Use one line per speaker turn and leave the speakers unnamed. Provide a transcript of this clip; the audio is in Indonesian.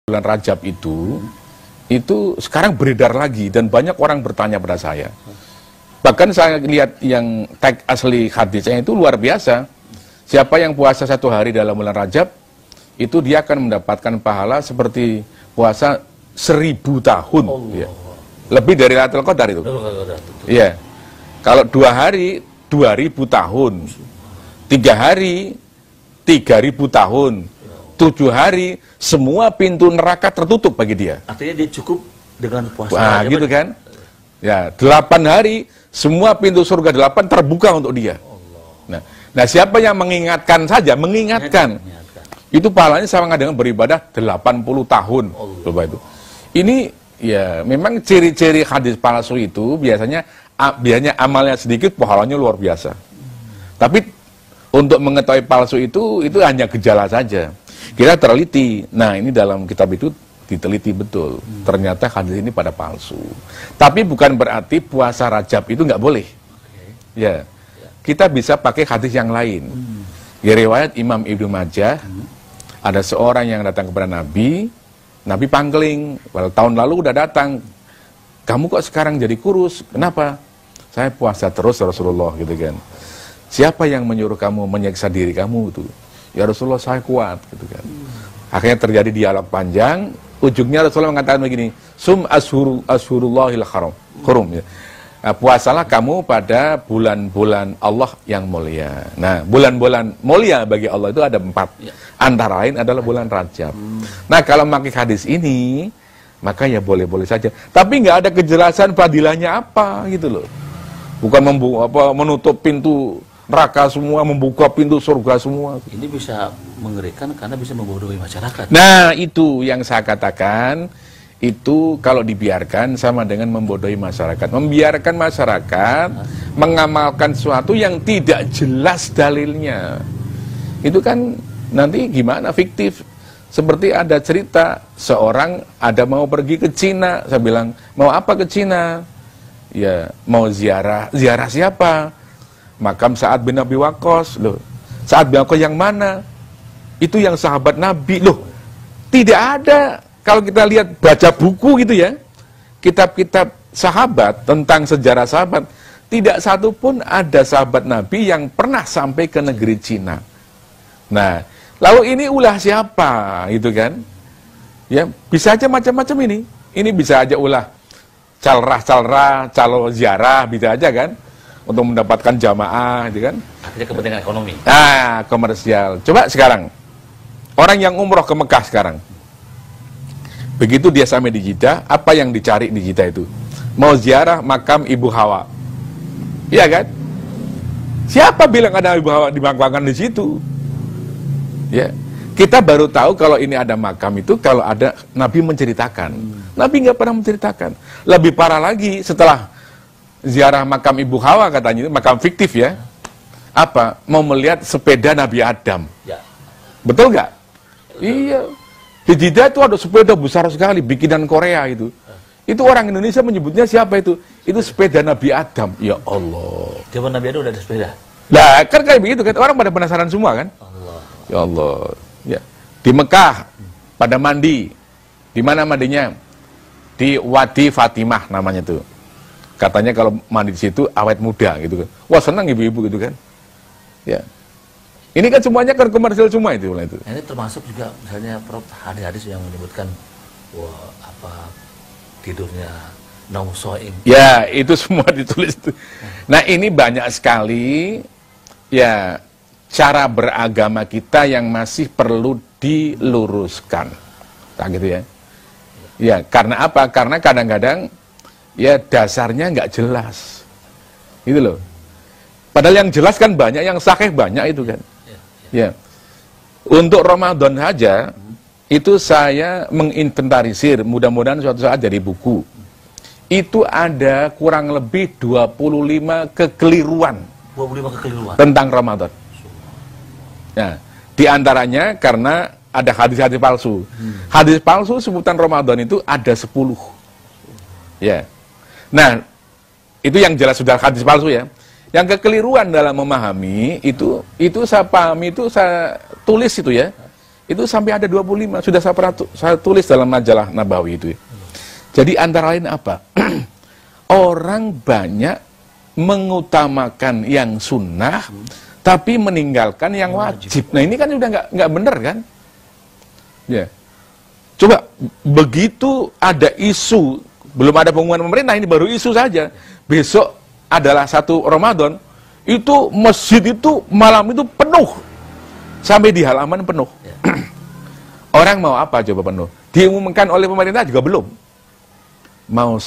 bulan Rajab itu sekarang beredar lagi dan banyak orang bertanya pada saya. Bahkan saya lihat yang tag asli hadisnya itu luar biasa. Siapa yang puasa 1 hari dalam bulan Rajab, itu dia akan mendapatkan pahala seperti puasa 1000 tahun. Ya. Lebih dari Lailatul Qadar itu. Iya. Kalau 2 hari, 2000 tahun. 3 hari, 3000 tahun. 7 hari, semua pintu neraka tertutup bagi dia.
Artinya dia cukup dengan puasa.
Nah, gitu kan? Ya, 8 hari, semua pintu surga 8 terbuka untuk dia. Nah, siapa yang mengingatkan saja, mengingatkan. Itu pahalanya sama dengan beribadah 80 tahun. Coba itu. Ini, ya, memang ciri-ciri hadis palsu itu biasanya amalnya sedikit, pahalanya luar biasa. Tapi, untuk mengetahui palsu itu hanya gejala saja. Kita teliti, nah ini dalam kitab itu diteliti betul. Ternyata hadis ini pada palsu. Tapi bukan berarti puasa Rajab itu nggak boleh. Ya, kita bisa pakai hadis yang lain. Di riwayat Imam Ibnu Majah, ada seorang yang datang kepada Nabi pangling. Well, tahun lalu udah datang. Kamu kok sekarang jadi kurus? Kenapa? Saya puasa terus Rasulullah gitu kan. Siapa yang menyuruh kamu menyiksa diri kamu itu? Ya Rasulullah, saya kuat gitu kan. Akhirnya terjadi dialog panjang. Ujungnya Rasulullah mengatakan begini, sum ashurullahil hurum ya. Nah, puasalah kamu pada bulan-bulan Allah yang mulia. Nah, bulan-bulan mulia bagi Allah itu ada 4. Antara lain adalah bulan Rajab. Nah, kalau memakai hadis ini, maka ya boleh-boleh saja. Tapi nggak ada kejelasan fadilahnya apa gitu loh. Bukan menutup pintu neraka semua, membuka pintu surga semua.
Ini bisa mengerikan karena bisa membodohi masyarakat.
Nah, itu yang saya katakan, itu kalau dibiarkan sama dengan membodohi masyarakat. Membiarkan masyarakat mengamalkan sesuatu yang tidak jelas dalilnya. Itu kan nanti gimana, fiktif. Seperti ada cerita, seorang ada mau pergi ke Cina. Saya bilang, mau apa ke Cina? Ya, mau ziarah. Ziarah siapa? Makam Sa'ad bin Abi Waqqas. Loh, Sa'ad bin Waqqas yang mana? Itu yang sahabat Nabi. Loh, tidak ada. Kalau kita lihat, baca buku gitu ya, kitab-kitab sahabat, tentang sejarah sahabat, tidak satu pun ada sahabat Nabi yang pernah sampai ke negeri Cina. Nah, lalu ini ulah siapa? Gitu kan? Ya, bisa aja macam-macam ini. Ini bisa aja ulah calrah-calrah, calo ziarah, bisa aja kan? Untuk mendapatkan jamaah, gitu kan?
Artinya kepentingan ekonomi.
Nah, komersial. Coba sekarang, orang yang umroh ke Mekah sekarang, begitu dia sampai di Jeddah, apa yang dicari di Jeddah itu? Mau ziarah makam Ibu Hawa. Iya kan? Siapa bilang ada Ibu Hawa dimakamkan di situ? Ya, kita baru tahu kalau ini ada makam itu kalau ada Nabi menceritakan. Nabi nggak pernah menceritakan. Lebih parah lagi, setelah ziarah makam Ibu Hawa katanya, itu makam fiktif ya. Apa? Mau melihat sepeda Nabi Adam.
Ya.
Betul nggak? Iya. Di Jeddah itu ada sepeda besar sekali, bikinan Korea itu. Itu orang Indonesia menyebutnya siapa itu? Itu sepeda Nabi Adam. Ya Allah.
Zaman Nabi Adam udah ada sepeda.
Lah, kan kayak begitu kan. Orang pada penasaran semua kan?
Allah.
Ya Allah. Ya. Di Mekah pada mandi. Di mana mandinya? Di Wadi Fatimah namanya tuh. Katanya kalau mandi di situ awet muda gitu kan. Wah, senang ibu-ibu gitu kan. Ya. Ini kan semuanya kan komersial semua itu.
Nah, ini termasuk juga misalnya hadis-hadis yang menyebutkan wah apa tidurnya nausoim.
Ya, itu semua ditulis itu. Nah, ini banyak sekali ya cara beragama kita yang masih perlu diluruskan. Kayak gitu ya. Ya, karena apa? Karena kadang-kadang ya dasarnya nggak jelas. Gitu loh. Padahal yang jelas kan banyak, yang sahih banyak itu kan. Ya. Untuk Ramadan saja itu saya menginventarisir, mudah-mudahan suatu saat jadi buku. Itu ada kurang lebih 25 kekeliruan.
25 kekeliruan
tentang Ramadan. Nah, di antaranya karena ada hadis-hadis palsu. Hadis palsu sebutan Ramadan itu ada 10. Ya. Nah, itu yang jelas sudah hadis palsu ya. Yang kekeliruan dalam memahami itu saya pahami, itu saya tulis itu ya. Itu sampai ada 25, sudah saya tulis dalam majalah Nabawi itu. Jadi antara lain apa? Orang banyak mengutamakan yang sunnah, tapi meninggalkan yang wajib. Nah ini kan udah nggak bener kan? Ya. Coba begitu ada isu, belum ada pengumuman pemerintah, ini baru isu saja. Besok adalah 1 Ramadan, itu masjid itu malam itu penuh. Sampai di halaman penuh. Orang mau apa coba penuh? Diumumkan oleh pemerintah juga belum. Mau